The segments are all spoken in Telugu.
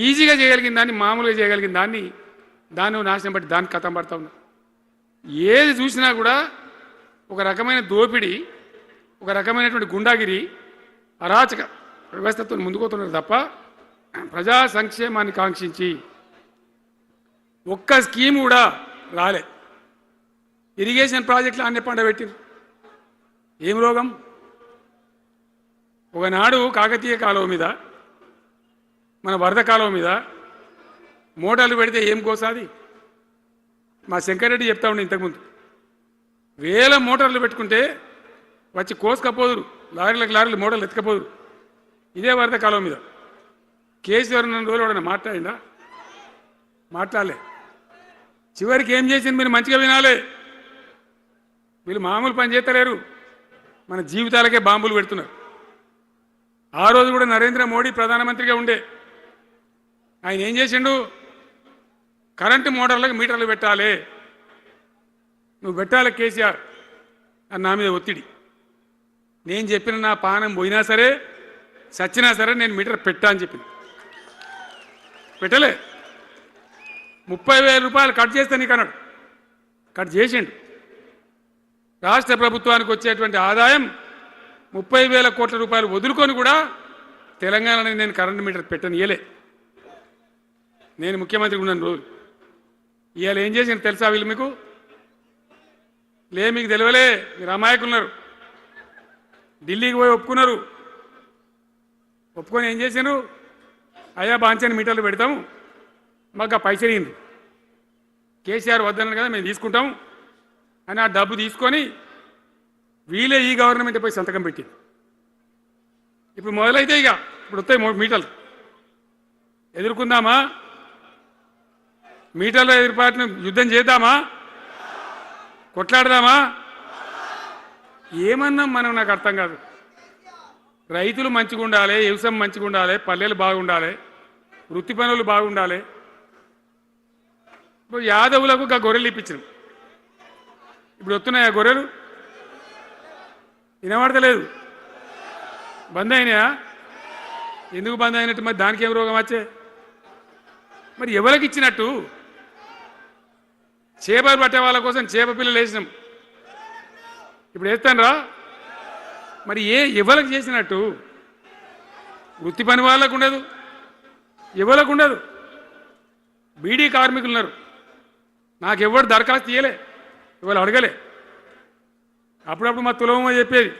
ఈజీగా చేయగలిగిన దాన్ని మామూలుగా చేయగలిగిన దాన్ని నాశనం పట్టి దాన్ని కథం పడతా ఉన్నా. ఏది చూసినా కూడా ఒక రకమైన దోపిడీ, ఒక రకమైనటువంటి గుండాగిరి, అరాచక వ్యవస్థతో ముందుకోతున్నారు తప్ప ప్రజా సంక్షేమాన్ని కాంక్షించి ఒక్క స్కీమ్ కూడా రాలే. ఇరిగేషన్ ప్రాజెక్టులు అన్ని పండబెట్టిరు. ఏం రోగం? ఒకనాడు కాకతీయ కాలువ మీద, మన వరద కాలువ మీద మోటార్లు పెడితే ఏం కోసాది? మా శంకరెడ్డి చెప్తా ఉండే ఇంతకుముందు, వేల మోటార్లు పెట్టుకుంటే వచ్చి కోసుకపోదురు, లారీలకు మోటార్లు ఎత్తుకపోదురు. ఇదే వరద కాలువ మీద కేసీఆర్ ఉన్న రోజులు కూడా మాట్లాడిందా? మాట్లాడలే. చివరికి ఏం చేసింది మీరు మంచిగా వినాలి. వీళ్ళు మామూలు పని చేస్తలేరు, మన జీవితాలకే బాంబులు పెడుతున్నారు. ఆ రోజు కూడా నరేంద్ర మోడీ ప్రధానమంత్రిగా ఉండే ఆయన ఏం చేసిండు? కరెంటు మోటార్లకు మీటర్లు పెట్టాలి, నువ్వు పెట్టాలి కేసీఆర్ అని నా మీద ఒత్తిడి. నేను చెప్పిన నా పానం పోయినా సరే సచ్చినా సరే నేను మీటర్ పెట్టా అని చెప్పింది. పెట్టలే. 30,000 రూపాయలు కట్ చేస్తే నీకు అన్నాడు, కట్ చేసిండు. రాష్ట్ర ప్రభుత్వానికి వచ్చేటువంటి ఆదాయం 30,000 కోట్ల రూపాయలు వదులుకొని కూడా తెలంగాణలో నేను కరెంటు మీటర్ పెట్టనియలే. నేను ముఖ్యమంత్రి ఉన్నాను రోజు. ఇవాళ ఏం చేసింది తెలుసా వీళ్ళు మీకు? మీకు తెలియలే, మీరు అమాయకులున్నారు. ఢిల్లీకి పోయి ఒప్పుకున్నారు. ఒప్పుకొని ఏం చేశాను? అయ్యా బాంచని మీటర్లు పెడతాము, మాకు ఆ పైసలు ఇయ్యండి. కేసీఆర్ వద్దన్నారు కదా మేము తీసుకుంటాం అని ఆ డబ్బు తీసుకొని వీళ్ళే ఈ గవర్నమెంట్ పోయి సంతకం పెట్టి ఇప్పుడు మొదలైతే ఇప్పుడు వస్తాయి మీటర్లు. ఎదుర్కొందామా? మీటర్ల ఏర్పాటును యుద్ధం చేద్దామా? కొట్లాడదామా? ఏమన్నాం మనం? నాకు అర్థం కాదు. రైతులు మంచిగా ఉండాలి, వ్యవసాయం మంచిగా ఉండాలి, పల్లెలు బాగుండాలి, వృత్తి పనులు బాగుండాలి. ఇప్పుడు యాదవులకు గొర్రెలు ఇప్పించినాం. ఇప్పుడు వస్తున్నాయా గొర్రెలు? వినబడతలేదు. బంద్ అయినాయా? ఎందుకు బంద్ అయినట్టు? మరి దానికి ఏం రోగం వచ్చే? మరి ఎవరికి ఇచ్చినట్టు? చేపలు పట్టే వాళ్ళ కోసం చేప పిల్లలు వేసినాం, ఇప్పుడు వేస్తాను రా. మరి ఎవరికి చేసినట్టు? వృత్తి పని వాళ్ళకు ఉండదు, ఎవరికి ఉండదు. బీడీ కార్మికులు ఉన్నారు, నాకెవ్వరు దరఖాస్తు ఇయ్యలే, ఎవరు అడగలే. అప్పుడప్పుడు మా తులమో చెప్పేది,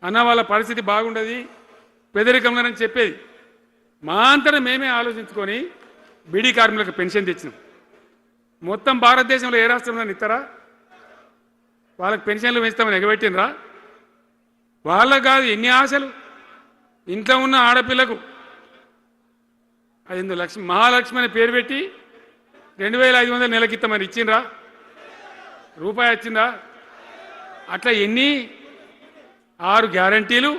అన్న వాళ్ళ పరిస్థితి బాగుండదు పెదరికంలోనని చెప్పేది. మా అంతటా మేమే ఆలోచించుకొని బీడీ కార్మికులకు పెన్షన్ తెచ్చినాం. మొత్తం భారతదేశంలో ఏ రాష్ట్రంలో ఇస్తారా? వాళ్ళకి పెన్షన్లు పెంచుతామని ఎగబెట్టినరా? వాళ్ళకు కాదు, ఎన్ని ఆశలు. ఇంట్లో ఉన్న ఆడపిల్లకు 5 లక్షలు మహాలక్ష్మి అని పేరు పెట్టి 2,500 నెలకిస్తామని ఇచ్చిండ్రా? రూపాయి వచ్చిందా? అట్లా ఎన్ని? 6 గ్యారంటీలు,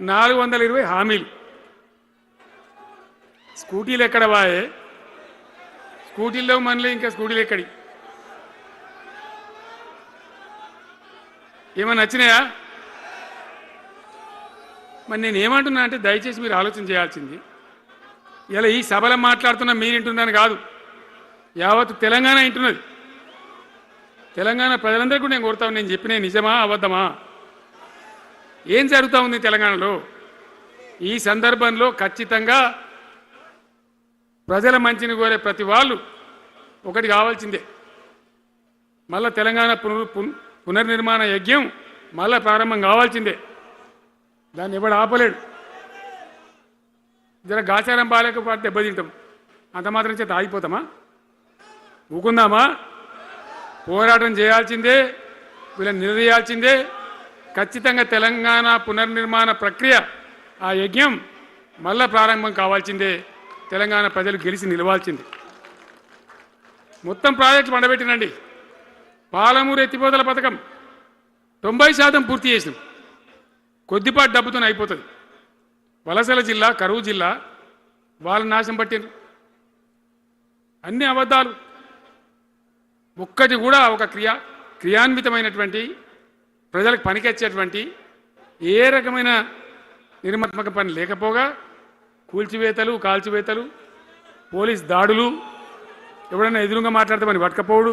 420 హామీలు. స్కూటీలు ఎక్కడ వాయే? స్కూటీల్లో మనలే, ఇంకా స్కూటీలు ఎక్కడి? ఏమన్నా నచ్చినాయా? మరి నేను ఏమంటున్నా అంటే దయచేసి మీరు ఆలోచన చేయాల్సింది, ఇలా ఈ సభలో మాట్లాడుతున్నా మీరు వింటున్నాను కాదు, యావత్ తెలంగాణ వింటున్నది. తెలంగాణ ప్రజలందరికీ నేను కోరుతాను, నేను చెప్పిన నిజమా అబద్ధమా? ఏం జరుగుతూ ఉంది తెలంగాణలో? ఈ సందర్భంలో ఖచ్చితంగా ప్రజల మంచిని కోరే ప్రతి వాళ్ళు ఒకటి కావాల్సిందే, మళ్ళా తెలంగాణ పునర్నిర్మాణ యజ్ఞం మళ్ళా ప్రారంభం కావాల్సిందే. దాన్ని ఎవడు ఆపలేడు. జర గాచారం బాలేకపోతే దెబ్బతింటాం, అంత మాత్రం చేత ఆగిపోతామా? ఊకుందామా? పోరాటం చేయాల్సిందే, వీళ్ళని నిలదీయాల్సిందే. ఖచ్చితంగా తెలంగాణ పునర్నిర్మాణ ప్రక్రియ, ఆ యజ్ఞం మళ్ళా ప్రారంభం కావాల్సిందే. తెలంగాణ ప్రజలు గెలిచి నిలవాల్సిందే. మొత్తం ప్రాజెక్టులు పండబెట్టినండి. పాలమూరు ఎత్తిపోతల పథకం 90% పూర్తి చేసినాం. కొద్దిపాటి డబ్బుతో అయిపోతుంది. వలసల జిల్లా, కరువు జిల్లా వాళ్ళ నాశనం పట్టిండ్రు. అన్ని అబద్ధాలు. ఒక్కటి కూడా ఒక క్రియాన్వితమైనటువంటి ప్రజలకు పనికొచ్చేటువంటి ఏ రకమైన నిర్మాణాత్మక పని లేకపోగా కూల్చివేతలు కాల్చివేతలు పోలీస్ దాడులు ఎవడన్నా ఎదురుగా మాట్లాడితే మరి పట్టుకపోవడు